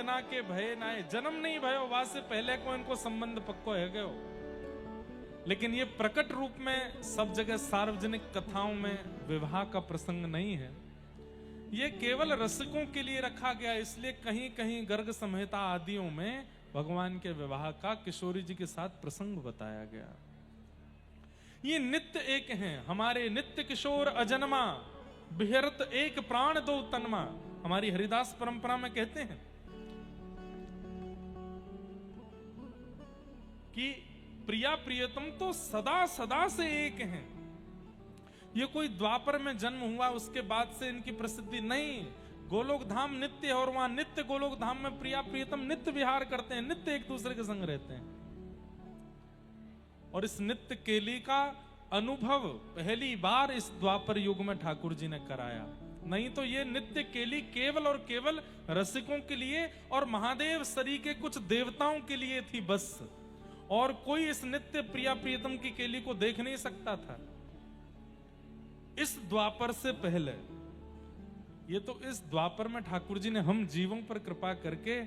ना के भय नाए, जन्म नहीं भयो वासे पहले को इनको संबंध पक्को है गयो। लेकिन ये प्रकट रूप में सब जगह सार्वजनिक कथाओं में विवाह का प्रसंग नहीं है, ये केवल रसिकों के लिए रखा गया। इसलिए कहीं कहीं गर्ग संहिता आदियों में भगवान के विवाह का किशोरी जी के साथ प्रसंग बताया गया। ये नित्य एक हैं, हमारे नित्य किशोर अजन्मा, बिहरत एक प्राण दो तन्मा। हमारी हरिदास परंपरा में कहते हैं कि प्रिया प्रियतम तो सदा सदा से एक हैं। ये कोई द्वापर में जन्म हुआ उसके बाद से इनकी प्रसिद्धि नहीं। गोलोक धाम नित्य है और वहां नित्य गोलोक धाम में प्रिया प्रियतम नित्य विहार करते हैं, नित्य एक दूसरे के संग रहते हैं। और इस नित्य केली का अनुभव पहली बार इस द्वापर युग में ठाकुर जी ने कराया। नहीं तो ये नित्य केली केवल और केवल रसिकों के लिए और महादेव सरी के कुछ देवताओं के लिए थी बस। और कोई इस नित्य प्रिया प्रियतम की केली को देख नहीं सकता था। इस द्वापर से पहले, ये तो इस द्वापर में ठाकुर जी ने हम जीवों पर कृपा करके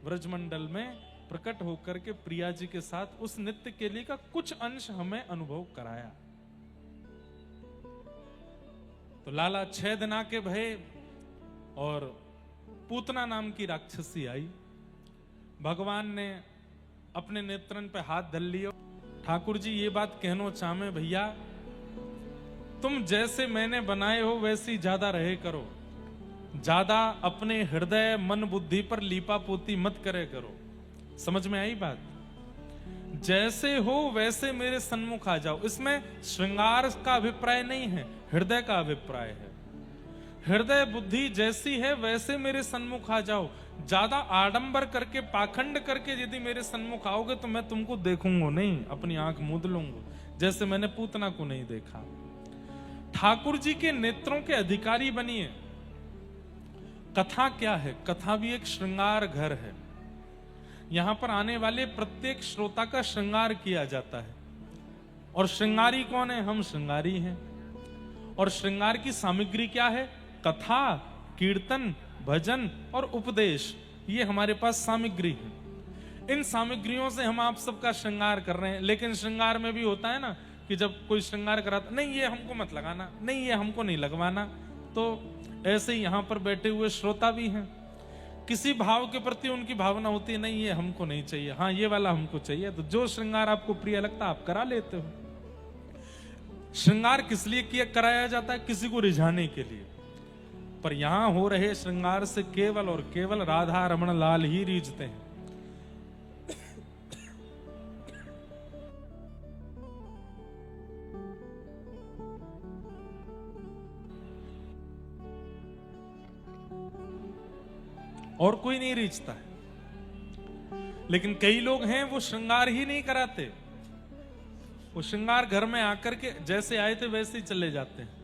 व्रजमंडल में प्रकट होकर के प्रिया जी के साथ उस नित्य केली का कुछ अंश हमें अनुभव कराया। तो लाला 6 दिना के भय और पूतना नाम की राक्षसी आई। भगवान ने अपने नेत्रन पे हाथ धर लियो। ठाकुर जी ये बात कहनो चाहे भैया, तुम जैसे मैंने बनाए हो वैसी ज्यादा रहे करो, ज्यादा अपने हृदय मन बुद्धि पर लीपा पोती मत करे करो। समझ में आई बात? जैसे हो वैसे मेरे सन्मुख आ जाओ। इसमें श्रृंगार का अभिप्राय नहीं है, हृदय का अभिप्राय है। हृदय बुद्धि जैसी है वैसे मेरे सन्मुख आ जाओ। ज्यादा आडंबर करके पाखंड करके यदि मेरे सन्मुख आओगे तो मैं तुमको देखूंगा नहीं, अपनी आंख मूंद लूंगा, जैसे मैंने पूतना को नहीं देखा। ठाकुर जी के नेत्रों के अधिकारी बनिए। कथा क्या है? कथा भी एक श्रृंगार घर है। यहां पर आने वाले प्रत्येक श्रोता का श्रृंगार किया जाता है। और श्रृंगारी कौन है? हम श्रृंगारी हैं। और श्रृंगार की सामग्री क्या है? कथा, कीर्तन, भजन और उपदेश, ये हमारे पास सामग्री है। इन सामग्रियों से हम आप सबका श्रृंगार कर रहे हैं। लेकिन श्रृंगार में भी होता है ना कि जब कोई श्रृंगार कराता, नहीं ये हमको मत लगाना, नहीं ये हमको नहीं लगवाना। तो ऐसे ही यहां पर बैठे हुए श्रोता भी हैं, किसी भाव के प्रति उनकी भावना होती है, नहीं ये हमको नहीं चाहिए, हाँ ये वाला हमको चाहिए। तो जो श्रृंगार आपको प्रिय लगता आप करा लेते हो। श्रृंगार किस लिए किया कराया जाता है? किसी को रिझाने के लिए। पर यहां हो रहे श्रृंगार से केवल और केवल राधा रमण लाल ही रीझते हैं। और कोई नहीं रीझता है। लेकिन कई लोग हैं वो श्रृंगार ही नहीं कराते। वो श्रृंगार घर में आकर के जैसे आए थे वैसे ही चले जाते हैं।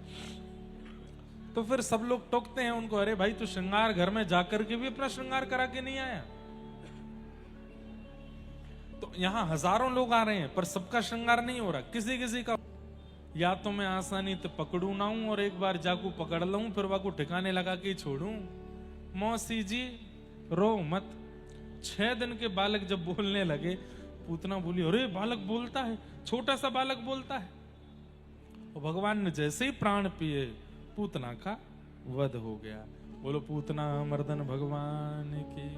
तो फिर सब लोग टोकते हैं उनको, अरे भाई तू श्रृंगार घर में जाकर के भी अपना श्रृंगार करा के नहीं आया। तो यहां हजारों लोग आ रहे हैं पर सबका श्रृंगार नहीं हो रहा, किसी किसी का। या तो मैं आसानी तो पकड़ू ना हूं और एक बार जाकू पकड़ लूं फिर वाकू ठिकाने लगा के छोड़ू। मौसी जी रो मत। 6 दिन के बालक जब बोलने लगे, पूतना बोली, अरे बालक बोलता है, छोटा सा बालक बोलता है। और भगवान ने जैसे ही प्राण पिए, पूतना का वध हो गया। बोलो पूतना मर्दन भगवान की।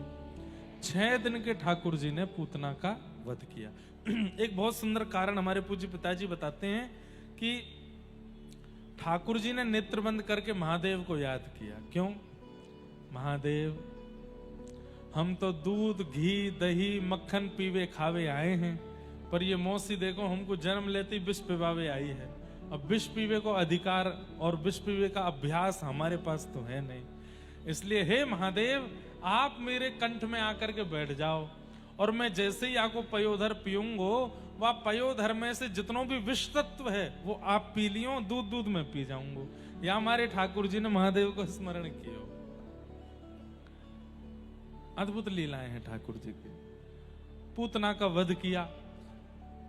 6 दिन के ठाकुर जी ने पूतना का वध किया। एक बहुत सुंदर कारण हमारे पूज्य पिताजी बताते हैं कि ठाकुर जी ने नेत्र बंद करके महादेव को याद किया। क्यों? महादेव, हम तो दूध घी दही मक्खन पीवे खावे आए हैं, पर ये मौसी देखो हमको जन्म लेती विष पिवावे आई है। अब विष पीवे को अधिकार और विष पीवे का अभ्यास हमारे पास तो है नहीं। इसलिए हे महादेव, आप मेरे कंठ में आकर के बैठ जाओ और मैं जैसे ही आपको पयोधर पीऊंगो, वह पयोधर में से जितनों भी विष तत्व है वो आप पी लियो, दूध दूध में पी जाऊंगो। या हमारे ठाकुर जी ने महादेव को स्मरण किया। अद्भुत लीलाएं हैं ठाकुर जी की। पूतना का वध किया,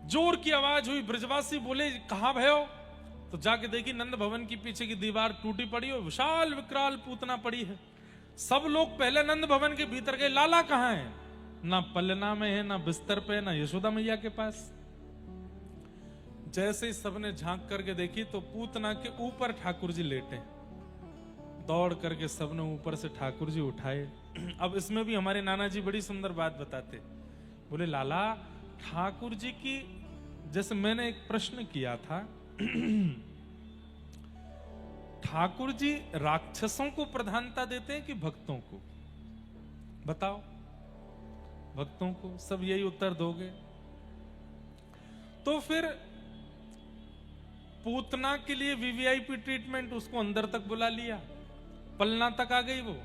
जोर की आवाज हुई, ब्रजवासी बोले कहां भयो? तो जाके देखी नंद भवन की पीछे की दीवार टूटी पड़ी और विशाल विकराल पूतना पड़ी है। सब लोग पहले नंद भवन के भीतर गए, लाला कहां है? ना पलना में है, ना बिस्तर पे, ना यशोदा मैया के पास। जैसे ही सबने झांक करके देखी तो पूतना के ऊपर ठाकुर जी लेटे। दौड़ करके सबने ऊपर से ठाकुर जी उठाए। अब इसमें भी हमारे नाना जी बड़ी सुंदर बात बताते, बोले लाला ठाकुर जी की, जैसे मैंने एक प्रश्न किया था, ठाकुर जी राक्षसों को प्रधानता देते हैं कि भक्तों को? बताओ, भक्तों को। सब यही उत्तर दोगे। तो फिर पूतना के लिए वीवीआईपी ट्रीटमेंट, उसको अंदर तक बुला लिया, पलना तक आ गई वो,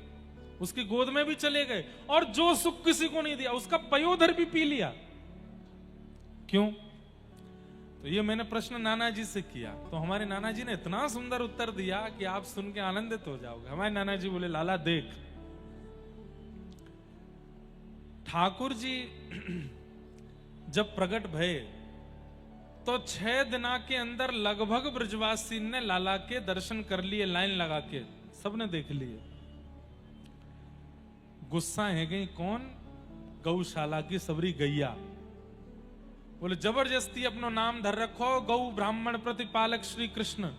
उसकी गोद में भी चले गए, और जो सुख किसी को नहीं दिया उसका पयोधर भी पी लिया। क्यों? तो ये मैंने प्रश्न नाना जी से किया, तो हमारे नाना जी ने इतना सुंदर उत्तर दिया कि आप सुन के आनंदित हो जाओगे। हमारे नाना जी बोले लाला देख, ठाकुर जी जब प्रकट भये तो 6 दिना के अंदर लगभग ब्रजवासी ने लाला के दर्शन कर लिए, लाइन लगा के सबने देख लिए। गुस्सा है गई कौन? गौशाला की सबरी गैया। बोले जबरदस्ती अपनो नाम धर रखो, गौ ब्राह्मण प्रतिपालक श्री कृष्ण।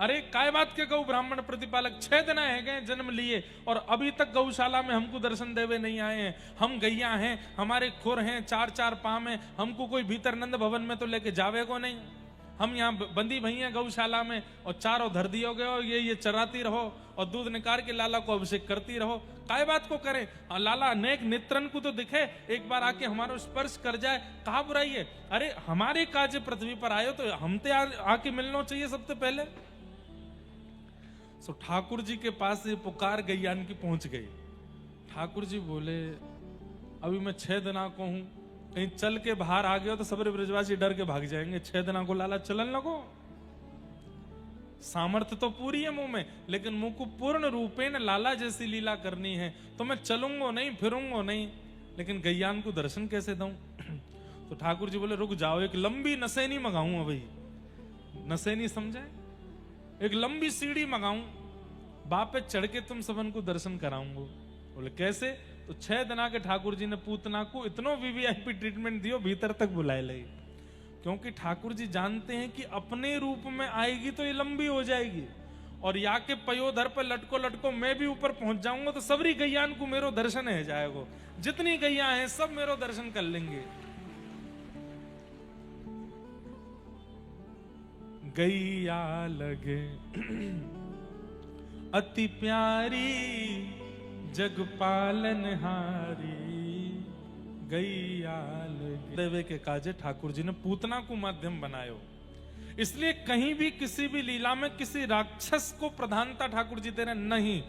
अरे काय बात के गौ ब्राह्मण प्रतिपालक? 6 दिन है गए जन्म लिए और अभी तक गौशाला में हमको दर्शन देवे नहीं आए हैं। हम गैया हैं, हमारे खुर हैं, 4-4 पांव हैं, हमको कोई भीतर नंद भवन में तो लेके जावे को नहीं। हम यहाँ बंदी भई हैं गौशाला में, और चारों धर दियो गए, और ये चराती रहो और दूध निकाल के लाला को अभिषेक करती रहो। काय बात को करें? लाला अनेक नेत्रन को तो दिखे, एक बार आके हमारा स्पर्श कर जाए, कहा बुराई है? अरे हमारे काज पृथ्वी पर आयो तो हमते आके मिलना चाहिए सबसे पहले। सो ठाकुर जी के पास ये पुकार गैयान की पहुंच गई। ठाकुर जी बोले अभी मैं 6 दिना को हूं, कहीं चल के बाहर आ गया तो सबरे ब्रजवासी डर के भाग जाएंगे। 6 दिना को लाला चलन लगो। सामर्थ्य तो पूरी है मुंह में, लेकिन मुंह को पूर्ण रूपेण लाला जैसी लीला करनी है, तो मैं चलूंगा नहीं, फिरूंगा नहीं, लेकिन गैयान को दर्शन कैसे दूं? तो ठाकुर जी बोले रुक जाओ, एक लंबी नसैनी मंगाऊं। अभी नसैनी समझे? एक लंबी सीढ़ी मंगाऊं, बाप पे चढ़ के तुम सबन को दर्शन कराऊंगा। बोले कैसे? तो 6 दिना के ठाकुर जी ने पूतना को इतनो वीवीआईपी ट्रीटमेंट दियो, भीतर तक बुलाए लगी। क्योंकि ठाकुर जी जानते हैं कि अपने रूप में आएगी तो ये लंबी हो जाएगी, और या के पयोधर पर लटको लटको मैं भी ऊपर पहुंच जाऊंगा तो सबरी गैयान को मेरो दर्शन है जाएगा। जितनी गैया हैं सब मेरो दर्शन कर लेंगे। गैया लगे अति प्यारी, जग पालन हारी, गैया लगे। देवे के काजे ठाकुर जी ने पूतना को माध्यम बनायो। इसलिए कहीं भी किसी भी लीला में किसी राक्षस को प्रधानता ठाकुर जी दे रहे नहीं,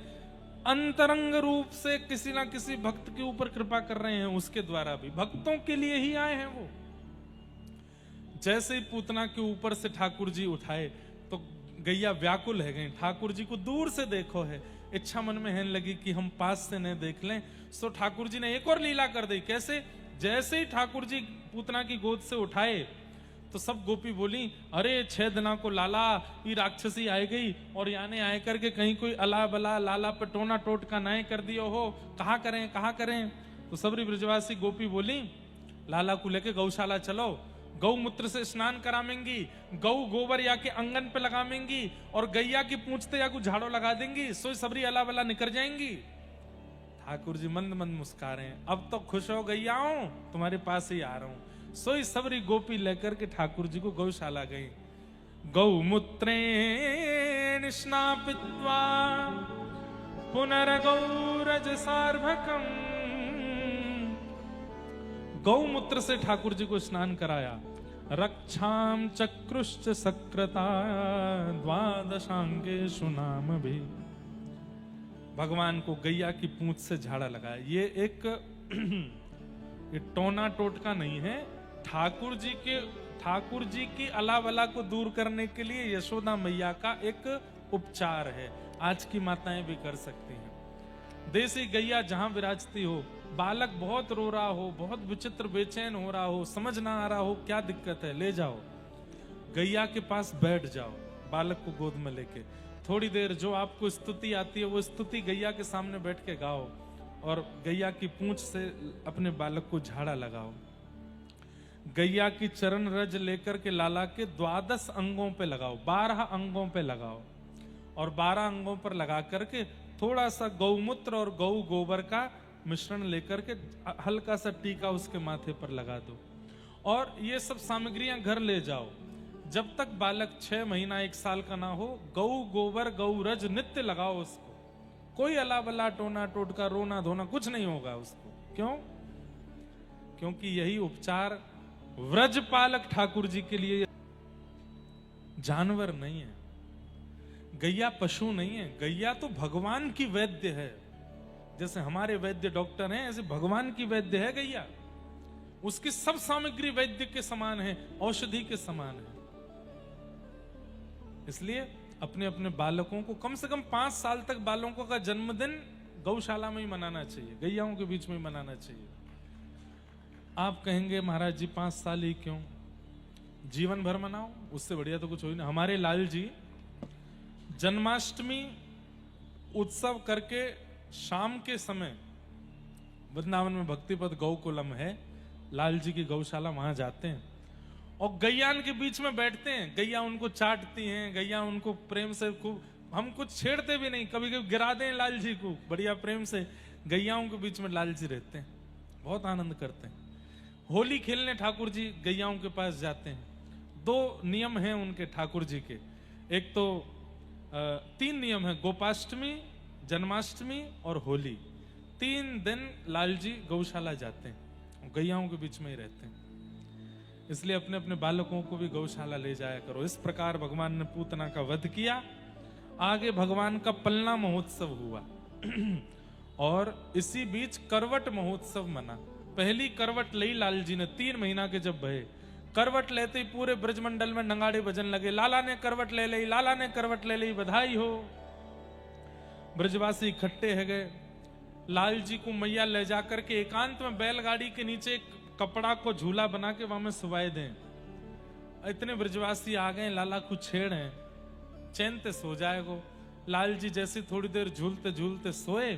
अंतरंग रूप से किसी ना किसी भक्त के ऊपर कृपा कर रहे हैं, उसके द्वारा भी भक्तों के लिए ही आए हैं वो। जैसे ही पूतना के ऊपर से ठाकुर जी उठाए तो गैया व्याकुल है गई, ठाकुर जी को दूर से देखो है, इच्छा मन में है लगी कि हम पास से न देख लें। सो ठाकुर जी ने एक और लीला कर दी। कैसे? जैसे ही ठाकुर जी पूतना की गोद से उठाए तो सब गोपी बोली अरे 6 दिना को लाला ये राक्षसी आए गई, और याने आए करके कहीं कोई अला बला लाला पे टोना टोट का नाय कर दियो हो, कहा करें कहा करें। तो सबरी ब्रजवासी गोपी बोली लाला को लेके गौशाला चलो, गौमूत्र से स्नान करावेंगी, गौ गोबर या के आंगन पे लगावेंगी, और गैया की पूंछते या को झाड़ो लगा देंगी, सोई सबरी अला बला निकल जाएंगी। ठाकुर जी मंद मंद मुस्का रहे हैं, अब तो खुश हो गैयाओं, तुम्हारे पास ही आ रहा हूं। सोई सबरी गोपी लेकर के ठाकुर जी को गौशाला गई। गौमूत्रेण स्नापित्वा पुनर्गौरज सार्भकम, गौमूत्र से ठाकुर जी को स्नान कराया। रक्षाम चक्रुश्च सक्रता द्वादशांगे सुनाम भी, भगवान को गैया की पूंछ से झाड़ा लगाया। ये एक ये टोना टोटका नहीं है, ठाकुर जी की अलावला को दूर करने के लिए यशोदा मैया का एक उपचार है। आज की माताएं भी कर सकती हैं। देसी गैया जहां विराजती हो, बालक बहुत रो रहा हो, बहुत विचित्र बेचैन हो रहा हो, समझ ना आ रहा हो क्या दिक्कत है, ले जाओ गैया के पास बैठ जाओ, बालक को गोद में लेके थोड़ी देर जो आपको स्तुति आती है वो स्तुति गैया के सामने बैठ के गाओ और गैया की पूंछ से अपने बालक को झाड़ा लगाओ। गैया की चरण रज लेकर के लाला के 12 अंगों पे लगाओ, 12 अंगों पे लगाओ और 12 अंगों पर लगा करके थोड़ा सा गौमूत्र और गौ गोबर का मिश्रण लेकर के हल्का सा टीका उसके माथे पर लगा दो और ये सब सामग्रियां घर ले जाओ। जब तक बालक 6 महीना 1 साल का ना हो, गौ गोबर गौ रज नित्य लगाओ उसको। कोई अला बला टोना टोटका रोना धोना कुछ नहीं होगा उसको। क्यों? क्योंकि यही उपचार व्रजपालक ठाकुर जी के लिए। जानवर नहीं है, गैया पशु नहीं है, गैया तो भगवान की वैद्य है। जैसे हमारे वैद्य डॉक्टर हैं, ऐसे भगवान की वैद्य है गैया। उसकी सब सामग्री वैद्य के समान है, औषधि के समान है। इसलिए अपने अपने बालकों को कम से कम 5 साल तक बालकों का जन्मदिन गौशाला में ही मनाना चाहिए, गैयाओं के बीच में ही मनाना चाहिए। आप कहेंगे महाराज जी 5 साल ही क्यों, जीवन भर मनाओ, उससे बढ़िया तो कुछ हो ही ना। हमारे लाल जी जन्माष्टमी उत्सव करके शाम के समय वृंदावन में भक्तिपद गौकुलम है, लाल जी की गौशाला, वहां जाते हैं और गैयान के बीच में बैठते हैं। गैया उनको चाटती हैं, गैया उनको प्रेम से खूब, हम कुछ छेड़ते भी नहीं, कभी कभी गिरा दें लाल जी को, बढ़िया प्रेम से गैयाओं के बीच में लाल जी रहते हैं, बहुत आनंद करते हैं। होली खेलने ठाकुर जी गैयाओं के पास जाते हैं। 2 नियम हैं उनके ठाकुर जी के। एक तो 3 नियम है, गोपाष्टमी, जन्माष्टमी और होली। 3 दिन लाल जी गौशाला जाते हैं, गैयाओं के बीच में ही रहते हैं। इसलिए अपने अपने बालकों को भी गौशाला ले जाया करो। इस प्रकार भगवान ने पूतना का वध किया। आगे भगवान का पलना महोत्सव हुआ और इसी बीच करवट महोत्सव मना। पहली करवट ली लाल जी ने 3 महीना के जब भये। करवट लेते ही पूरे ब्रजमंडल में नगाड़े बजन लगे, लाला ने करवट ले ली, लाला ने करवट ले ली, बधाई हो। ब्रजवासी इकट्ठे है गए। लाल जी को मैया ले जाकर के एकांत में बैलगाड़ी के नीचे कपड़ा को झूला बना के वहां में सुवाए दें। इतने ब्रजवासी आ गए, लाला को छेड़ हैं, चैन ते सो जाएगो। लाल जी जैसे थोड़ी देर झूलते झूलते सोए,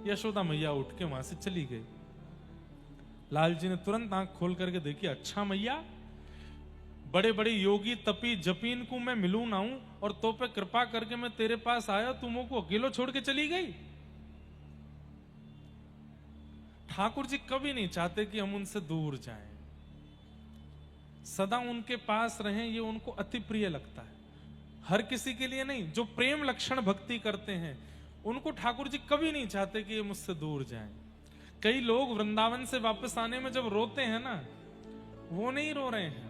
यशोदा मैया उठ के वहां से चली गई। लाल जी ने तुरंत आंख खोल करके देखी, अच्छा मैया, बड़े बड़े योगी तपी जपीन को मैं मिलूं ना हूं और तो पे कृपा करके मैं तेरे पास आया, तुम को अकेलो छोड़ के चली गई। ठाकुर जी कभी नहीं चाहते कि हम उनसे दूर जाएं, सदा उनके पास रहें, ये उनको अति प्रिय लगता है। हर किसी के लिए नहीं, जो प्रेम लक्षण भक्ति करते हैं उनको ठाकुर जी कभी नहीं चाहते कि ये मुझसे दूर जाएं। कई लोग वृंदावन से वापस आने में जब रोते हैं ना, वो नहीं रो रहे हैं,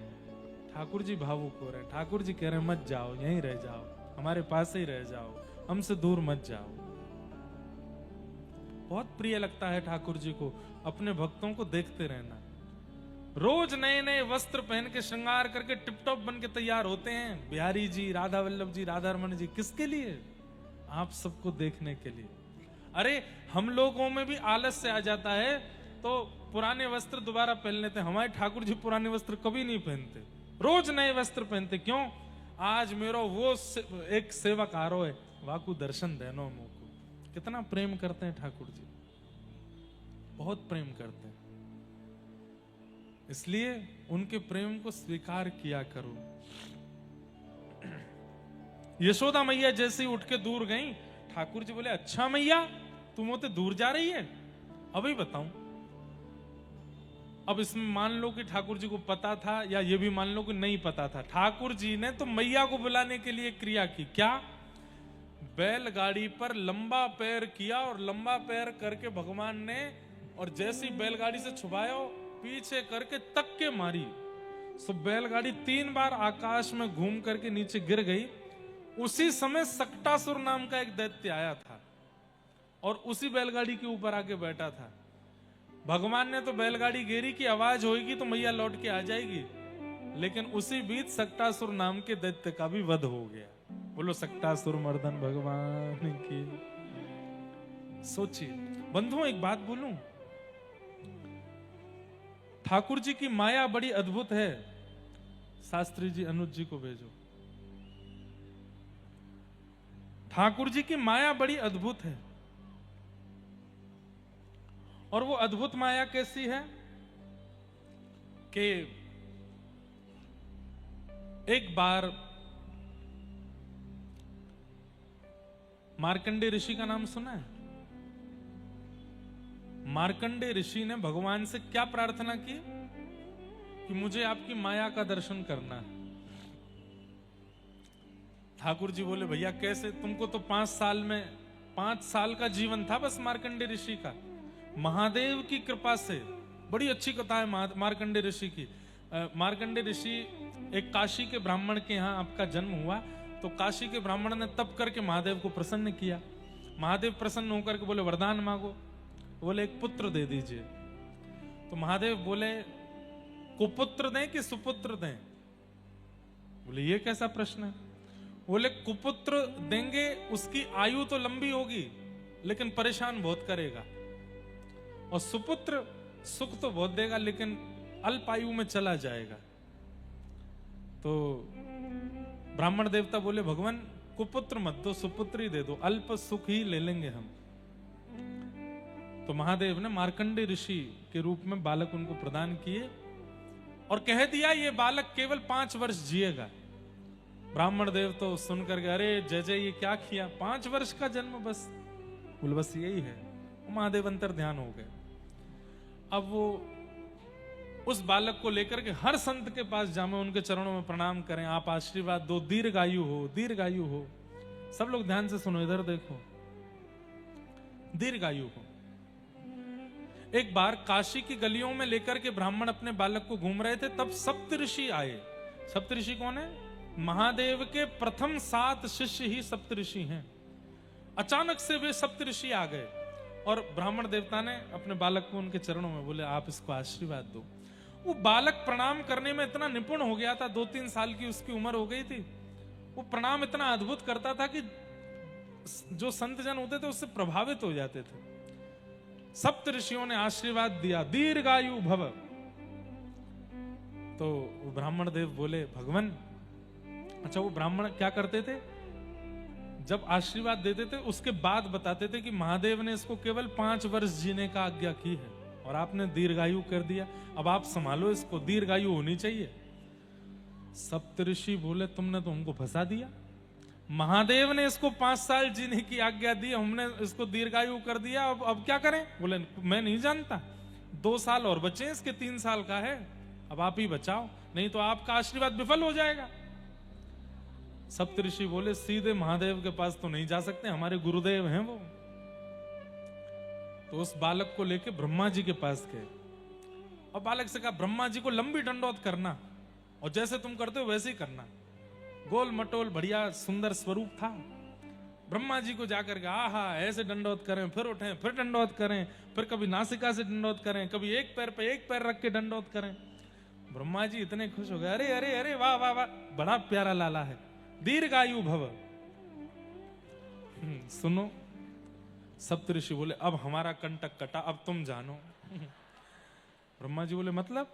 ठाकुर जी भावुक हो रहे हैं। ठाकुर जी कह रहे हैं मत जाओ, यहीं रह जाओ, हमारे पास ही रह जाओ, हमसे दूर मत जाओ। बहुत प्रिय लगता है ठाकुर जी को अपने भक्तों को देखते रहना। रोज नए नए वस्त्र पहन के श्रृंगार करके टिपटॉप बन के तैयार होते हैं बिहारी जी, राधा वल्लभ जी, राधा रमन जी। किसके लिए? आप सबको देखने के लिए। अरे हम लोगों में भी आलस्य आ जाता है तो पुराने वस्त्र दोबारा पहन लेते हैं। हमारे ठाकुर जी पुराने वस्त्र कभी नहीं पहनते, रोज नए वस्त्र पहनते। क्यों? आज मेरो वो एक सेवक आ रहा है, वाकू दर्शन देनो मुको। कितना प्रेम करते हैं ठाकुर जी, बहुत प्रेम करते हैं। इसलिए उनके प्रेम को स्वीकार किया करो। यशोदा मैया जैसे ही उठ के दूर गई, ठाकुर जी बोले अच्छा मैया तुम होते दूर जा रही है, अभी बताऊं। अब इसमें मान लो कि ठाकुर जी को पता था, या ये भी मान लो कि नहीं पता था। ठाकुर जी ने तो मैया को बुलाने के लिए क्रिया की। क्या? बैलगाड़ी पर लंबा पैर किया और लंबा पैर करके भगवान ने, और जैसी बैलगाड़ी से छुपाया पीछे करके तक के मारी, सो बैलगाड़ी 3 बार आकाश में घूम करके नीचे गिर गई। उसी समय सक्टासुर नाम का एक दैत्य आया था और उसी बैलगाड़ी के ऊपर आके बैठा था। भगवान ने तो बैलगाड़ी घेरी की आवाज होगी तो मैया लौट के आ जाएगी, लेकिन उसी बीच सक्टासुर नाम के दैत्य का भी वध हो गया। बोलो सक्टासुर मर्दन भगवान की। सोचिए बंधुओं, एक बात बोलूं, ठाकुर जी की माया बड़ी अद्भुत है। शास्त्री जी अनुज जी को भेजो। ठाकुर जी की माया बड़ी अद्भुत है। और वो अद्भुत माया कैसी है कि एक बार मार्कंडेय ऋषि का नाम सुना है? मार्कंडेय ऋषि ने भगवान से क्या प्रार्थना की कि मुझे आपकी माया का दर्शन करना है। ठाकुर जी बोले भैया कैसे, तुमको तो 5 साल का जीवन था बस मार्कंडेय ऋषि का। महादेव की कृपा से, बड़ी अच्छी कथा है मार्कंडेय ऋषि की। मार्कंडेय ऋषि एक काशी के ब्राह्मण के यहाँ आपका जन्म हुआ, तो काशी के ब्राह्मण ने तप करके महादेव को प्रसन्न किया। महादेव प्रसन्न होकर के बोले वरदान मांगो। बोले एक पुत्र दे दीजिए। तो महादेव बोले कुपुत्र दें कि सुपुत्र दें? बोले ये कैसा प्रश्न है? बोले कुपुत्र देंगे उसकी आयु तो लंबी होगी लेकिन परेशान बहुत करेगा, और सुपुत्र सुख तो बहुत देगा लेकिन अल्प आयु में चला जाएगा। तो ब्राह्मण देवता बोले भगवान कुपुत्र मत दो, सुपुत्र ही दे दो, अल्प सुख ही ले लेंगे हम। तो महादेव ने मार्कंडेय ऋषि के रूप में बालक उनको प्रदान किए और कह दिया ये बालक केवल 5 वर्ष जिएगा। ब्राह्मण देव तो सुनकर अरे जय जय ये क्या किया, 5 वर्ष का जन्म बस? बोले बस यही है। महादेव अंतर ध्यान हो गए। अब वो उस बालक को लेकर के हर संत के पास जामे, उनके चरणों में प्रणाम करें, आप आशीर्वाद दो, दीर्घायु हो, दीर्घायु हो। सब लोग ध्यान से सुनो, इधर देखो, दीर्घायु हो। एक बार काशी की गलियों में लेकर के ब्राह्मण अपने बालक को घूम रहे थे, तब सप्तऋषि आए। सप्तऋषि कौन है? महादेव के प्रथम 7 शिष्य ही सप्तऋषि हैं। अचानक से वे सप्तऋषि आ गए और ब्राह्मण देवता ने अपने बालक को उनके चरणों में बोले आप इसको आशीर्वाद दो। वो बालक प्रणाम करने में इतना निपुण हो गया था, 2-3 साल की उसकी उम्र हो गई थी। वो प्रणाम इतना अद्भुत करता था कि जो संत जन होते थे उससे प्रभावित हो जाते थे। सप्त ऋषियों ने आशीर्वाद दिया, दीर्घायु भव। तो ब्राह्मण देव बोले भगवान, अच्छा वो ब्राह्मण क्या करते थे, जब आशीर्वाद देते थे उसके बाद बताते थे कि महादेव ने इसको केवल 5 वर्ष जीने का आज्ञा की है और आपने दीर्घायु कर दिया, अब आप संभालो इसको, दीर्घायु होनी चाहिए। सप्तऋषि बोले तुमने तो हमको फंसा दिया, महादेव ने इसको 5 साल जीने की आज्ञा दी, हमने इसको दीर्घायु कर दिया, अब क्या करें? बोले मैं नहीं जानता, 2 साल और बचे, इसके 3 साल का है, अब आप ही बचाओ, नहीं तो आपका आशीर्वाद विफल हो जाएगा। सप्तऋषि बोले सीधे महादेव के पास तो नहीं जा सकते, हमारे गुरुदेव हैं वो। तो उस बालक को लेके ब्रह्मा जी के पास गए और बालक से कहा ब्रह्मा जी को लंबी दंडौत करना और जैसे तुम करते हो वैसे ही करना। गोल मटोल बढ़िया सुंदर स्वरूप था। ब्रह्मा जी को जाकर के आहा ऐसे दंडौत करें, फिर उठें, फिर दंडौत करें, फिर कभी नासिका से दंडौत करें, कभी एक पैर पे एक पैर रख के दंडौत करें। ब्रह्मा जी इतने खुश हो गए, अरे अरे अरे वाह वाह वाह, बड़ा प्यारा लाला है, दीर्घायु भव। सुनो, सप्तऋषि बोले अब हमारा कंटक कटा, अब तुम जानो। ब्रह्मा जी बोले मतलब?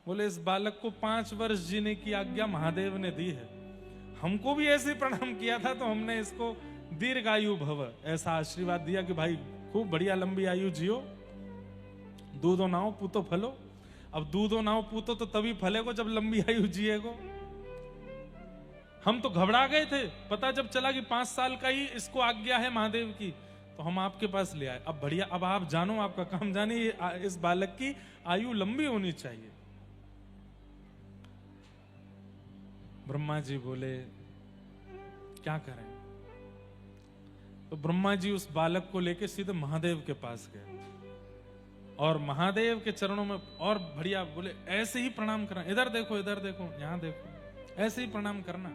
बोले इस बालक को 5 वर्ष जीने की आज्ञा महादेव ने दी है, हमको भी ऐसे प्रणाम किया था तो हमने इसको दीर्घायु भव ऐसा आशीर्वाद दिया कि भाई खूब बढ़िया लंबी आयु जियो, दूधो नाओ पूतो फलो। अब दूधो नाओ पूतो तो तभी फलेगो जब लंबी आयु जिएगो। हम तो घबरा गए थे, पता जब चला कि 5 साल का ही इसको आज्ञा है महादेव की, तो हम आपके पास ले आए। अब बढ़िया, अब आप जानो, आपका काम जानिए, इस बालक की आयु लंबी होनी चाहिए। ब्रह्मा जी बोले क्या करें? तो ब्रह्मा जी उस बालक को लेके सीधे महादेव के पास गए और महादेव के चरणों में और बढ़िया बोले ऐसे ही प्रणाम करना, इधर देखो, इधर देखो, यहां देखो, ऐसे ही प्रणाम करना।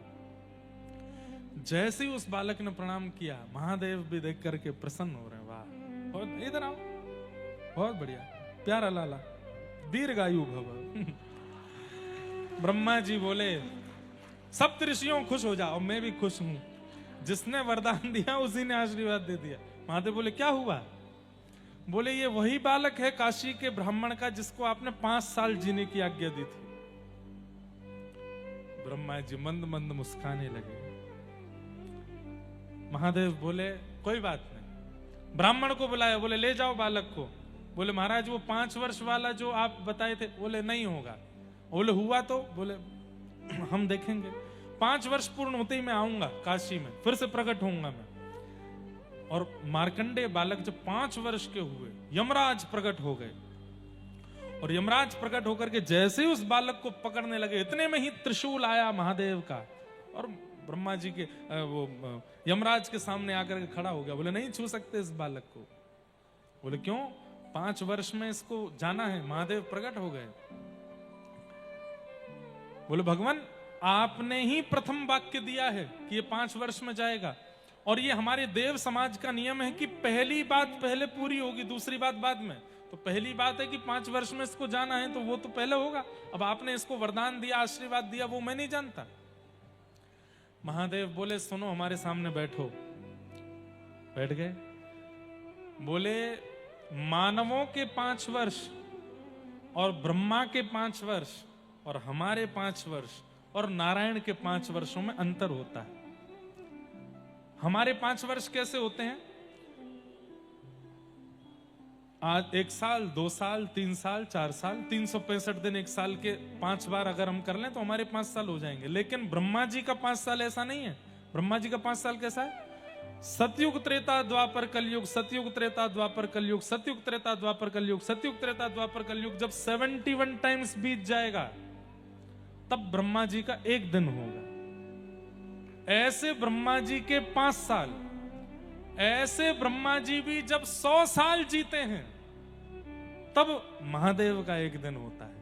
जैसे ही उस बालक ने प्रणाम किया, महादेव भी देख करके प्रसन्न हो रहे हैं, वाह, और इधर आओ, बहुत बढ़िया, प्यारा लाला, दीर्घायु भव। ब्रह्मा जी बोले सप्तऋषियों खुश हो जाओ, मैं भी खुश हूं, जिसने वरदान दिया उसी ने आशीर्वाद दे दिया। महादेव बोले क्या हुआ? बोले ये वही बालक है काशी के ब्राह्मण का जिसको आपने 5 साल जीने की आज्ञा दी थी। ब्रह्मा जी मंद मंद मुस्काने लगे। महादेव बोले कोई बात नहीं। ब्राह्मण को बुलाया, बोले ले जाओ बालक को। बोले महाराज वो 5 वर्ष वाला जो आप बताए थे, बोले नहीं होगा। बोले हुआ तो, बोले हम देखेंगे। 5 वर्ष पूर्ण होते ही मैं आऊंगा काशी में, फिर से प्रकट होऊंगा मैं। और मार्कंडेय बालक जब 5 वर्ष के हुए, यमराज प्रकट हो गए। और यमराज प्रकट होकर के जैसे ही उस बालक को पकड़ने लगे, इतने में ही त्रिशूल आया महादेव का और ब्रह्मा जी के वो यमराज के सामने आकर के खड़ा हो गया। बोले नहीं छू सकते इस बालक को। बोले क्यों? 5 वर्ष में इसको जाना है। महादेव प्रकट हो गए। बोले भगवान आपने ही प्रथम वाक्य दिया है कि ये 5 वर्ष में जाएगा, और ये हमारे देव समाज का नियम है कि पहली बात पहले पूरी होगी, दूसरी बात बाद में। तो पहली बात है कि 5 वर्ष में इसको जाना है, तो वो तो पहले होगा। अब आपने इसको वरदान दिया, आशीर्वाद दिया, वो मैं नहीं जानता। महादेव बोले सुनो, हमारे सामने बैठो। बैठ गए। बोले मानवों के 5 वर्ष और ब्रह्मा के 5 वर्ष और हमारे 5 वर्ष और नारायण के 5 वर्षों में अंतर होता है। हमारे 5 वर्ष कैसे होते हैं? आज 1 साल, 2 साल, 3 साल, 4 साल, 365 दिन 1 साल के 5 बार अगर हम कर लें तो हमारे 5 साल हो जाएंगे। लेकिन ब्रह्मा जी का 5 साल ऐसा नहीं है। ब्रह्मा जी का 5 साल कैसा है? सतयुग त्रेता द्वापर कलयुग, सतयुग त्रेता द्वापर कलयुग, सतयुग त्रेता द्वापर कलयुग, सतयुग त्रेता द्वापर कलयुग। जब 71 टाइम्स बीत जाएगा तब ब्रह्मा जी का 1 दिन होगा। ऐसे ब्रह्मा जी के 5 साल, ऐसे ब्रह्मा जी भी जब 100 साल जीते हैं तब महादेव का 1 दिन होता है।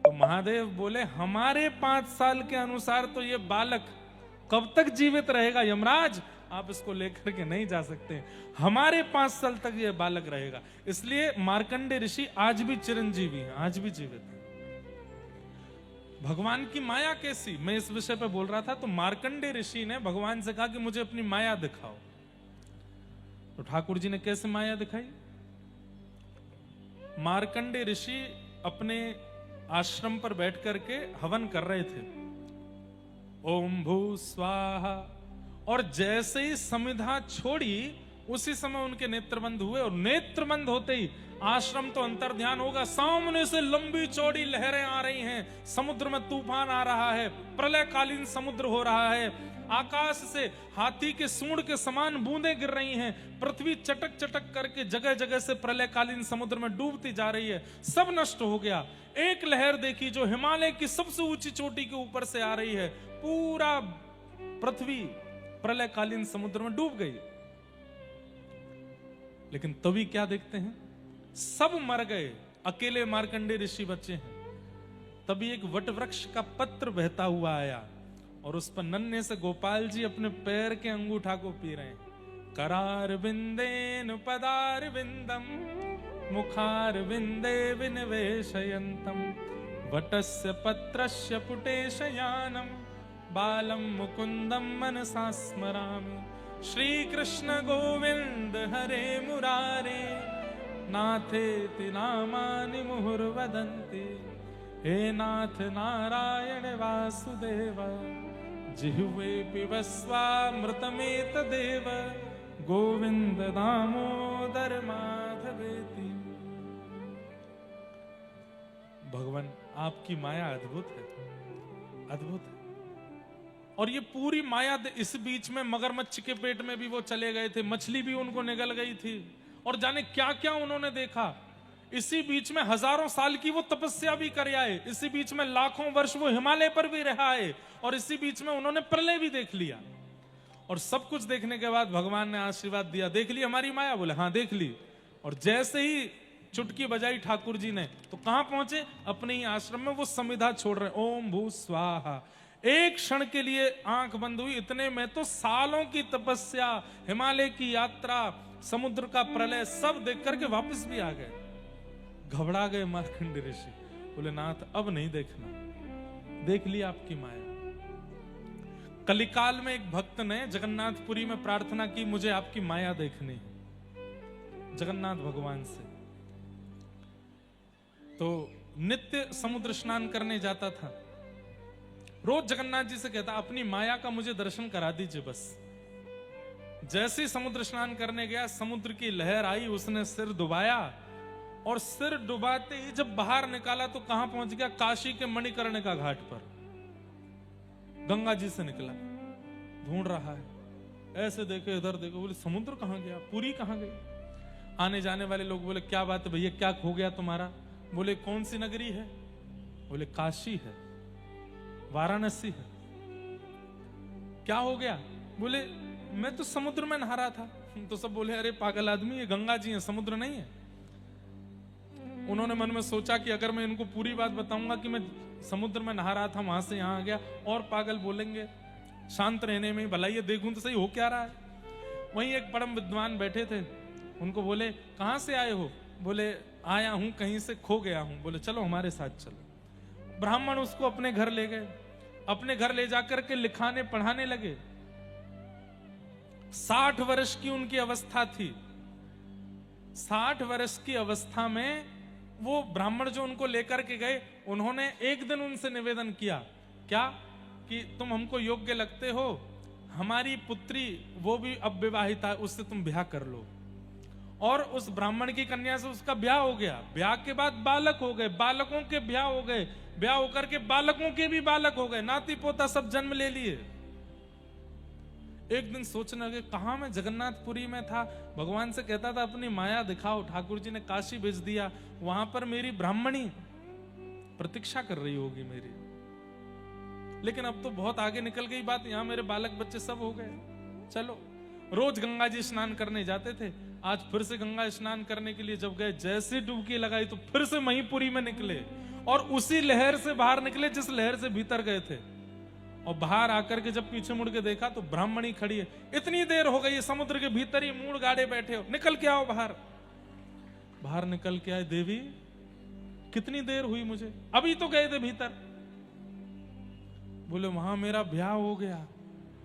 तो महादेव बोले हमारे 5 साल के अनुसार तो ये बालक कब तक जीवित रहेगा यमराज, आप इसको लेकर के नहीं जा सकते। हमारे 5 साल तक ये बालक रहेगा। इसलिए मार्कंडेय ऋषि आज भी चिरंजीवी हैं, आज भी जीवित हैं। भगवान की माया कैसी, मैं इस विषय पे बोल रहा था। तो मार्कंडेय ऋषि ने भगवान से कहा कि मुझे अपनी माया दिखाओ। तो ठाकुर जी ने कैसे माया दिखाई? मार्कंडेय ऋषि अपने आश्रम पर बैठ करके हवन कर रहे थे, ओम भू स्वाहा। और जैसे ही समिधा छोड़ी उसी समय उनके नेत्रबंद हुए। और नेत्रबंद होते ही आश्रम तो अंतर ध्यान होगा, सामने से लंबी चौड़ी लहरें आ रही हैं, समुद्र में तूफान आ रहा है, प्रलयकालीन समुद्र हो रहा है, आकाश से हाथी के सूंड के समान बूंदें गिर रही हैं, पृथ्वी चटक चटक करके जगह जगह से प्रलयकालीन समुद्र में डूबती जा रही है। सब नष्ट हो गया। एक लहर देखी जो हिमालय की सबसे ऊंची चोटी के ऊपर से आ रही है, पूरा पृथ्वी प्रलयकालीन समुद्र में डूब गई। लेकिन तभी क्या देखते हैं, सब मर गए, अकेले मार्कंडेय ऋषि बचे हैं। तभी एक वट वृक्ष का पत्र बहता हुआ आया और उस पर नन्हे से गोपाल जी अपने पैर के अंगूठा को पी रहे हैं। करार बिंदेन पदार बिंदम मुखार बिंदे विनिवेशयन्तम वटस्य पत्रस्य पुटे शयानम बालम मुकुंदम मनसा स्मरामि। श्री कृष्ण गोविंद हरे मुरारे नाथेति नामानि मुहुर्वदन्ति। हे नाथ नारायण वासुदेव जिह्वे पिबस्वामृतमेतदेव गोविंद दामोदर माधवेति। भगवान आपकी माया अद्भुत है, अद्भुत है। और ये पूरी माया, इस बीच में मगरमच्छ के पेट में भी वो चले गए थे, मछली भी उनको निगल गई थी, और जाने क्या क्या उन्होंने देखा। इसी बीच में हजारों साल की वो तपस्या भी कर आए, इसी बीच में लाखों वर्ष वो हिमालय पर भी रह आए, और इसी बीच में उन्होंने प्रलय भी देख लिया। और सब कुछ देखने के बाद भगवान ने आशीर्वाद दिया, देख ली हमारी माया? बोले हाँ देख ली। और जैसे ही चुटकी बजाई ठाकुर जी ने, तो कहां पहुंचे? अपने ही आश्रम में वो समिधा छोड़ रहे, ओम भू स्वाहा। एक क्षण के लिए आंख बंद हुई, इतने में तो सालों की तपस्या, हिमालय की यात्रा, समुद्र का प्रलय सब देख करके वापस भी आ गए। घबरा गए मार्कंडेय ऋषि, बोले नाथ अब नहीं देखना, देख ली आपकी माया। कलिकाल में एक भक्त ने जगन्नाथपुरी में प्रार्थना की, मुझे आपकी माया देखनी है, जगन्नाथ भगवान से। तो नित्य समुद्र स्नान करने जाता था, रोज जगन्नाथ जी से कहता अपनी माया का मुझे दर्शन करा दीजिए बस। जैसे ही समुद्र स्नान करने गया, समुद्र की लहर आई, उसने सिर डुबाया और सिर डुबाते ही जब बाहर निकाला तो कहां पहुंच गया? काशी के मणिकर्णिका घाट पर। गंगा जी से निकला, ढूंढ रहा है, ऐसे देखे इधर देखो, बोले समुद्र कहां गया, पुरी कहां गई? आने जाने वाले लोग बोले क्या बात है भैया, क्या खो गया तुम्हारा? बोले कौन सी नगरी है? बोले काशी है, वाराणसी है। क्या हो गया? बोले मैं तो समुद्र में नहा रहा था। तो सब बोले अरे पागल आदमी, ये गंगा जी है, समुद्र नहीं है। उन्होंने मन में सोचा कि अगर मैं इनको पूरी बात बताऊंगा कि मैं समुद्र में नहा रहा था, वहां से यहां आ गया, और पागल बोलेंगे, शांत रहने में भला ये देखूं तो सही हो क्या रहा है। वहीं एक परम विद्वान बैठे थे, उनको बोले कहां से आए हो? बोले आया हूं कहीं से, खो गया हूं। बोले चलो हमारे साथ चलो। ब्राह्मण उसको अपने घर ले गए, अपने घर ले जाकर के लिखाने पढ़ाने लगे। 60 वर्ष की उनकी अवस्था थी। 60 वर्ष की अवस्था में वो ब्राह्मण जो उनको लेकर के गए, उन्होंने एक दिन उनसे निवेदन किया, क्या कि तुम हमको योग्य लगते हो, हमारी पुत्री वो भी अब विवाहिता है, उससे तुम ब्याह कर लो। और उस ब्राह्मण की कन्या से उसका ब्याह हो गया। ब्याह के बाद बालक हो गए, बालकों के ब्याह हो गए, ब्याह होकर के बालकों के भी बालक हो गए, नाती पोता सब जन्म ले लिए। एक दिन सोचने लगे कहां मैं जगन्नाथपुरी में था, भगवान से कहता था अपनी माया दिखाओ, ठाकुर जी ने काशी भेज दिया, वहां पर मेरी ब्राह्मणी प्रतीक्षा कर रही होगी मेरी। लेकिन अब तो बहुत आगे निकल गई बात, यहां मेरे बालक बच्चे सब हो गए। चलो, रोज गंगा जी स्नान करने जाते थे, आज फिर से गंगा स्नान करने के लिए जब गए, जैसे डुबकी लगाई तो फिर से महीपुरी में निकले, और उसी लहर से बाहर निकले जिस लहर से भीतर गए थे। और बाहर आकर के जब पीछे मुड़ के देखा तो ब्राह्मणी खड़ी है। इतनी देर हो गई है, समुद्र के भीतर ही मूड गाड़े बैठे हो, निकल के आओ बाहर। बाहर निकल के आए, देवी कितनी देर हुई मुझे, अभी तो गए थे भीतर। बोले वहां मेरा ब्याह हो गया,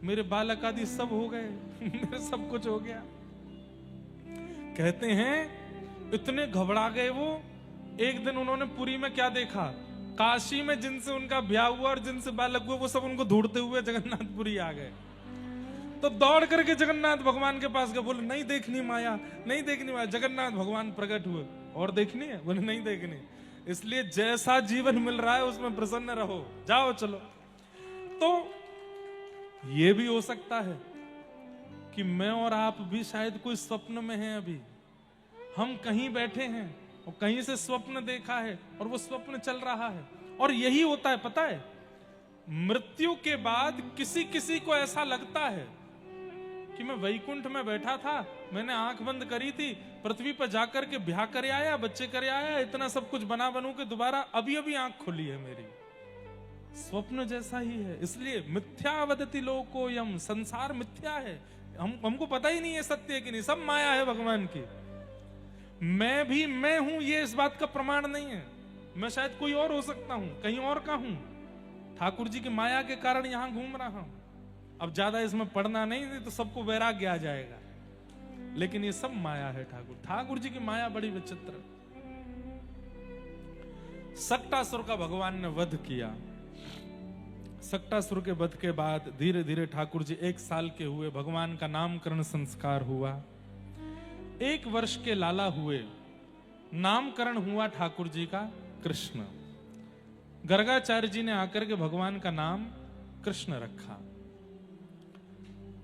मेरे बालक आदि सब हो गए, मेरे सब कुछ हो गया। कहते हैं इतने घबरा गए वो। एक दिन उन्होंने पुरी में क्या देखा, काशी में जिनसे उनका ब्याह हुआ और जिनसे बालक हुआ वो सब उनको ढूंढते हुए जगन्नाथपुरी आ गए। तो दौड़ करके जगन्नाथ भगवान के पास गए, बोले नहीं देखनी माया, नहीं देखनी माया। जगन्नाथ भगवान प्रकट हुए, और देखनी है? बोले नहीं देखनी। इसलिए जैसा जीवन मिल रहा है उसमें प्रसन्न रहो, जाओ चलो। तो ये भी हो सकता है कि मैं और आप भी शायद कोई स्वप्न में हैं। अभी हम कहीं बैठे हैं और कहीं से स्वप्न देखा है और वो स्वप्न चल रहा है। और यही होता है, पता है, मृत्यु के बाद किसी किसी को ऐसा लगता है कि मैं वैकुंठ में बैठा था, मैंने आंख बंद करी थी, पृथ्वी पर जाकर के ब्याह करे आया, बच्चे करे आया, इतना सब कुछ बना बनू के दोबारा अभी अभी आंख खुली है मेरी। स्वप्न जैसा ही है। इसलिए मिथ्या वदति लोकोयम, संसार मिथ्या है। हमको पता ही नहीं है सत्य है कि नहीं, सब माया है भगवान की। मैं भी मैं हूं ये इस बात का प्रमाण नहीं है। मैं शायद कोई और हो सकता हूं, कहीं और का हूं, ठाकुर जी की माया के कारण यहां घूम रहा हूं। अब ज्यादा इसमें पढ़ना नहीं तो सबको वैराग्य आ जाएगा, लेकिन ये सब माया है। ठाकुर जी की माया बड़ी विचित्र। सक्टासुर का भगवान ने वध किया। सक्टासुर के वध के बाद धीरे धीरे ठाकुर जी 1 साल के हुए, भगवान का नामकरण संस्कार हुआ। 1 वर्ष के लाला हुए, नामकरण हुआ ठाकुर जी का कृष्ण। गर्गाचार्य जी ने आकर के भगवान का नाम कृष्ण रखा।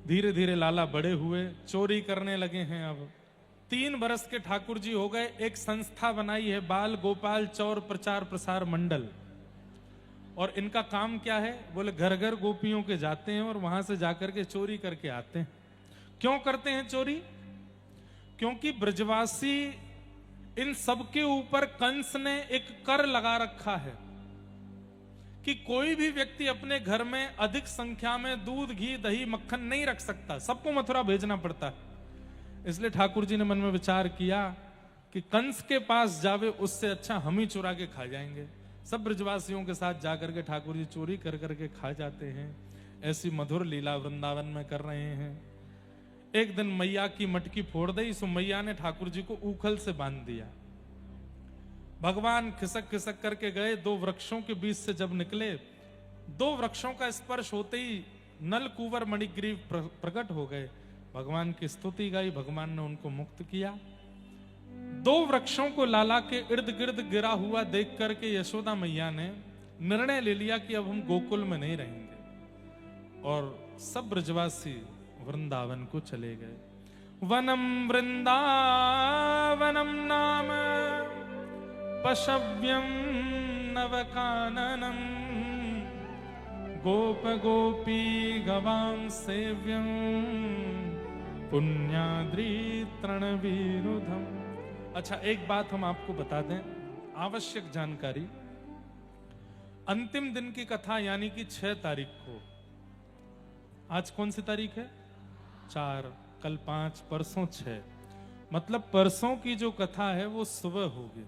धीरे धीरे लाला बड़े हुए, चोरी करने लगे हैं। अब 3 वर्ष के ठाकुर जी हो गए। एक संस्था बनाई है, बाल गोपाल चौर प्रचार प्रसार मंडल। और इनका काम क्या है? बोले घर घर गोपियों के जाते हैं और वहां से जाकर के चोरी करके आते हैं। क्यों करते हैं चोरी? क्योंकि ब्रजवासी इन सबके ऊपर कंस ने एक कर लगा रखा है कि कोई भी व्यक्ति अपने घर में अधिक संख्या में दूध, घी, दही, मक्खन नहीं रख सकता, सबको मथुरा भेजना पड़ता है। इसलिए ठाकुर जी ने मन में विचार किया कि कंस के पास जावे उससे अच्छा हम ही चुरा के खा जाएंगे। सब ब्रजवासियों के साथ जाकर के ठाकुर जी चोरी कर करके खा जाते हैं। ऐसी मधुर लीला वृंदावन में कर रहे हैं। एक दिन मैया की मटकी फोड़ दी, सो मैया ने ठाकुर जी को ऊखल से बांध दिया। भगवान खिसक खिसक करके गए, 2 वृक्षों के बीच से जब निकले, 2 वृक्षों का स्पर्श होते ही नल कुंवर मणिग्रीव प्रकट हो गए। भगवान की स्तुति गाई, भगवान ने उनको मुक्त किया। 2 वृक्षों को लाला के इर्द गिर्द गिरा हुआ देख करके यशोदा मैया ने निर्णय ले लिया कि अब हम गोकुल में नहीं रहेंगे, और सब ब्रजवासी वृंदावन को चले गए। वनम वृंदावनम नाम पशव्यम नवकाननम गोप गोपी गवाम सेव्यम पुण्याद्री तृणवीरुधम। अच्छा, एक बात हम आपको बता दें, आवश्यक जानकारी। अंतिम दिन की कथा यानी कि 6 तारीख को, आज कौन सी तारीख है? 4, कल 5, परसों 6, मतलब परसों की जो कथा है वो सुबह होगी,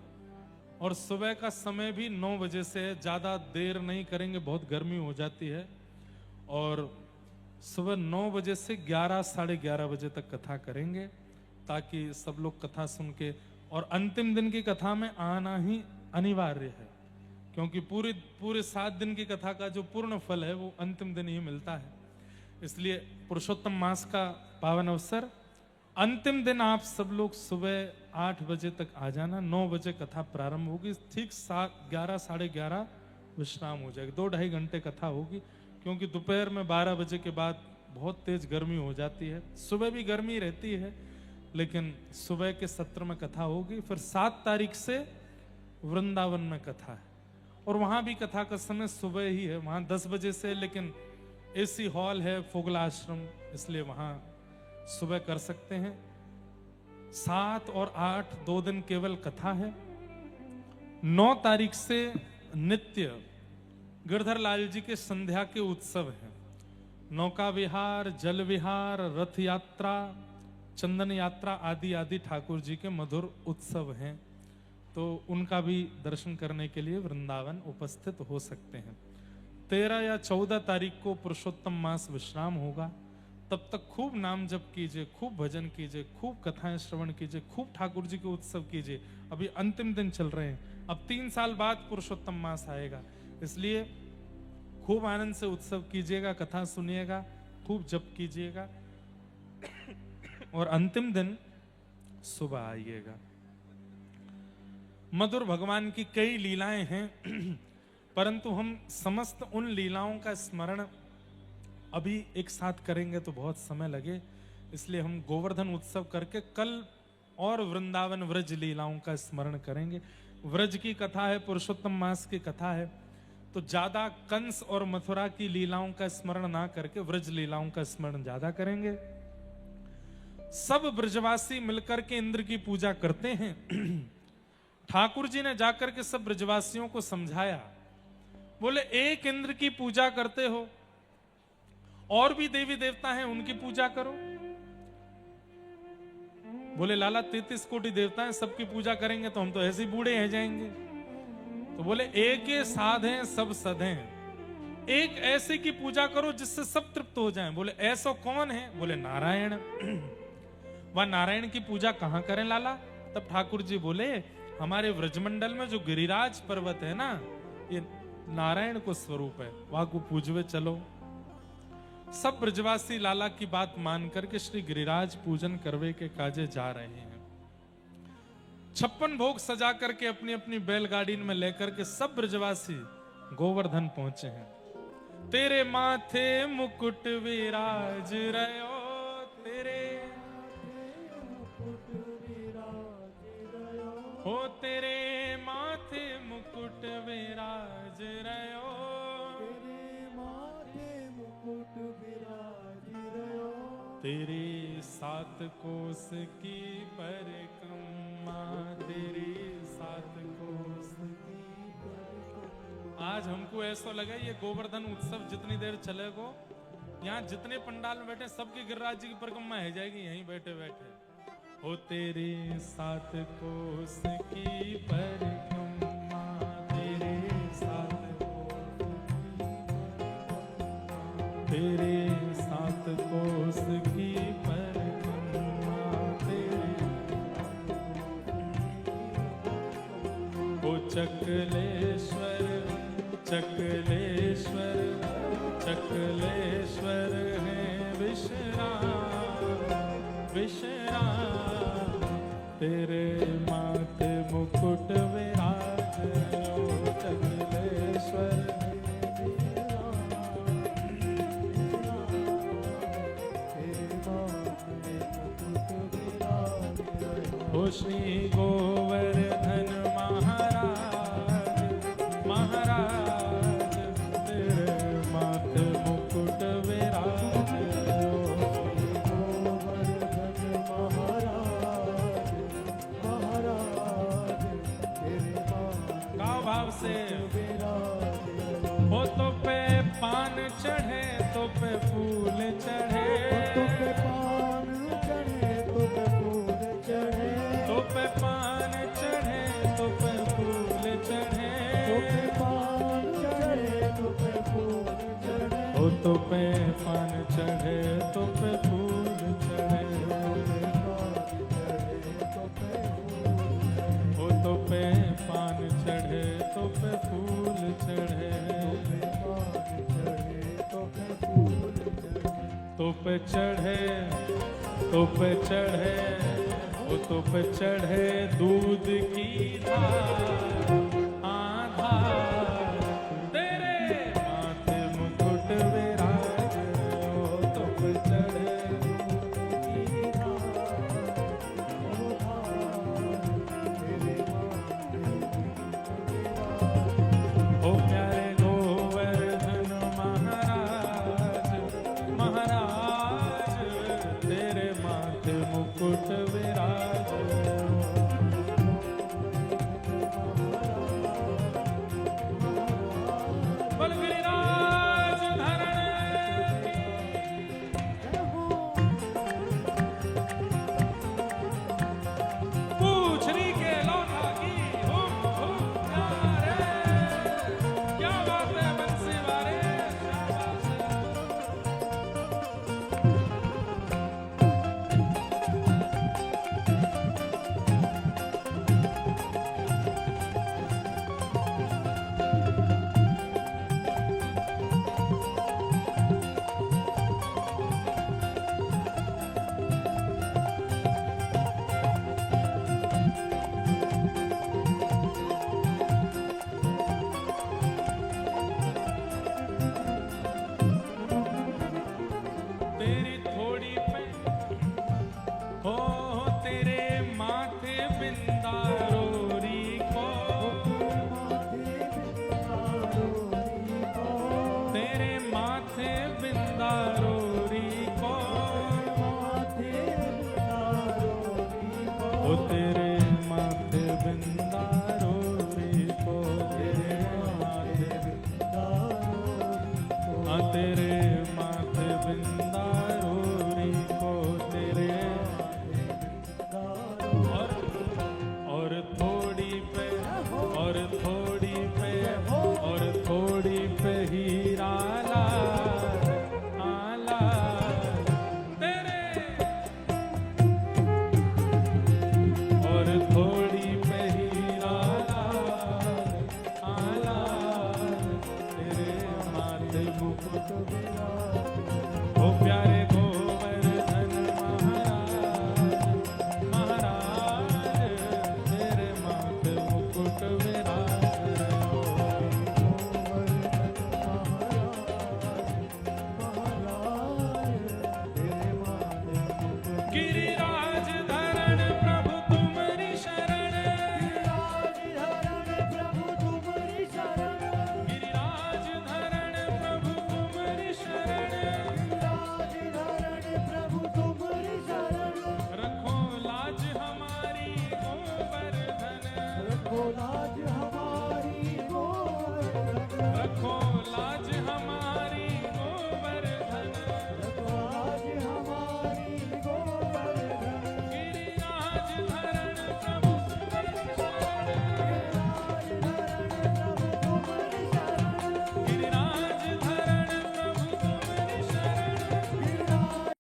और सुबह का समय भी 9 बजे से है। ज्यादा देर नहीं करेंगे, बहुत गर्मी हो जाती है, और सुबह 9 बजे से 11, साढ़े 11 बजे तक कथा करेंगे, ताकि सब लोग कथा सुन के, और अंतिम दिन की कथा में आना ही अनिवार्य है, क्योंकि पूरे 7 दिन की कथा का जो पूर्ण फल है वो अंतिम दिन ही मिलता है। इसलिए पुरुषोत्तम मास का पावन अवसर, अंतिम दिन आप सब लोग सुबह 8 बजे तक आ जाना। 9 बजे कथा प्रारंभ होगी, ठीक 11, साढ़े 11 विश्राम हो जाएगी। 2-2.5 घंटे कथा होगी, क्योंकि दोपहर में 12 बजे के बाद बहुत तेज गर्मी हो जाती है। सुबह भी गर्मी रहती है, लेकिन सुबह के सत्र में कथा होगी। फिर 7 तारीख से वृंदावन में कथा है, और वहां भी कथा का समय सुबह ही है, वहां 10 बजे से, लेकिन एसी हॉल है फोगला आश्रम, इसलिए वहां सुबह कर सकते हैं। 7 और 8 2 दिन केवल कथा है। 9 तारीख से नित्य गिरधर लाल जी के संध्या के उत्सव हैं। नौका विहार, जल विहार, रथ यात्रा, चंदन यात्रा आदि आदि ठाकुर जी के मधुर उत्सव हैं, तो उनका भी दर्शन करने के लिए वृंदावन उपस्थित हो सकते हैं। 13 या 14 तारीख को पुरुषोत्तम मास विश्राम होगा। तब तक खूब नाम जप कीजिए, खूब भजन कीजिए, खूब कथाएं श्रवण कीजिए, खूब ठाकुर जी के उत्सव कीजिए। अभी अंतिम दिन चल रहे हैं, अब 3 साल बाद पुरुषोत्तम मास आएगा, इसलिए खूब आनंद से उत्सव कीजिएगा, कथा सुनिएगा, खूब जप कीजिएगा, और अंतिम दिन सुबह आइएगा। मधुर भगवान की कई लीलाएं हैं, परंतु हम समस्त उन लीलाओं का स्मरण अभी एक साथ करेंगे तो बहुत समय लगे, इसलिए हम गोवर्धन उत्सव करके कल और वृंदावन व्रज लीलाओं का स्मरण करेंगे। व्रज की कथा है, पुरुषोत्तम मास की कथा है, तो ज्यादा कंस और मथुरा की लीलाओं का स्मरण ना करके व्रज लीलाओं का स्मरण ज्यादा करेंगे। सब ब्रजवासी मिलकर के इंद्र की पूजा करते हैं। ठाकुर जी ने जाकर के सब ब्रजवासियों को समझाया, बोले एक इंद्र की पूजा करते हो, और भी देवी देवता हैं, उनकी पूजा करो। बोले लाला 33 कोटि देवता हैं, सबकी पूजा करेंगे तो हम तो ऐसे ही बूढ़े रह जाएंगे। तो बोले एक ही साध हैं, सब सध हैं, एक ऐसे की पूजा करो जिससे सब तृप्त हो जाएं। बोले ऐसा कौन है? बोले नारायण। वह नारायण की पूजा कहां करें लाला? तब ठाकुर जी बोले हमारे व्रजमंडल में जो गिरिराज पर्वत है ना, ये नारायण को स्वरूप है, वहां को पूजवे चलो। सब ब्रजवासी लाला की बात मान करके श्री गिरिराज पूजन करवे के काजे जा रहे हैं। 56 भोग सजा करके अपनी अपनी बैलगाड़ी में लेकर के सब ब्रजवासी गोवर्धन पहुंचे हैं। तेरे माथे मुकुट विराज रहो, तेरे हो तेरे माथे मुकुट विराज रहो, तेरे 7 कोस की परिक्रमा, तेरे 7 कोस की परिक्रमा। आज हमको ऐसा लगा ये गोवर्धन उत्सव जितनी देर चलेगा, यहाँ जितने पंडाल में बैठे सबकी गिरिराज जी की परिक्रमा है जाएगी यहीं बैठे बैठे। हो तेरे 7 कोस की परिक्रमा, तेरे 7 कोस तेरे 7 कोस की परिक्रमा, तेरे ओ चकलेश्वर चकलेश्वर चकलेश्वर है विश्राम, विश्राम, तेरे माथे मुकुट विराज, ओ चंद्रेश्वर ओ श्री गोवर्धन महाराज, महाराज तेरे माथे मुकुट विराज, भाव से हो तो पे पान चढ़े, तो पे फूल चढ़े, तो पे पान चढ़े, तो पे फूल चढ़े, तो पे पान चढ़े, तो पे फूल चढ़े, तो पे पान चढ़े, तो पे फूल चढ़े, हो तो पे पान चढ़े, तो पे फूल चढ़े, हो तो पे पान चढ़े, तो पे फूल चढ़े, तो पे चढ़े, तो पे चढ़े, वो तो पे चढ़े दूध की धार, आधार तेरे माथे मुकुट विराज, वो तो पे चढ़े दूध की धार, ओ प्यारे गोवर्धन महाराज, महाराज तेरे माथे मुकुट विराज, बोल गिरिराज धरण पूछरी के लौटा की हुम हुम प्यारे, क्या बात है बंसी वाले, तेरी थोड़ी पे हो तेरे माथे बिंदा रोरी को, तेरे माथे बिंदा रोरी को, ओ तेरे माथे बिंदा रोरी को, तेरे माथे हाँ तेरे माथे बिंदा रोरी को, तेरे और थोड़ी पे, और थोड़ी पे, और थोड़ी पे हीरा लाल, आला तेरे, और थोड़ी पे हीरा लाल, आला तेरे माथे मुकुट, ओ प्यारे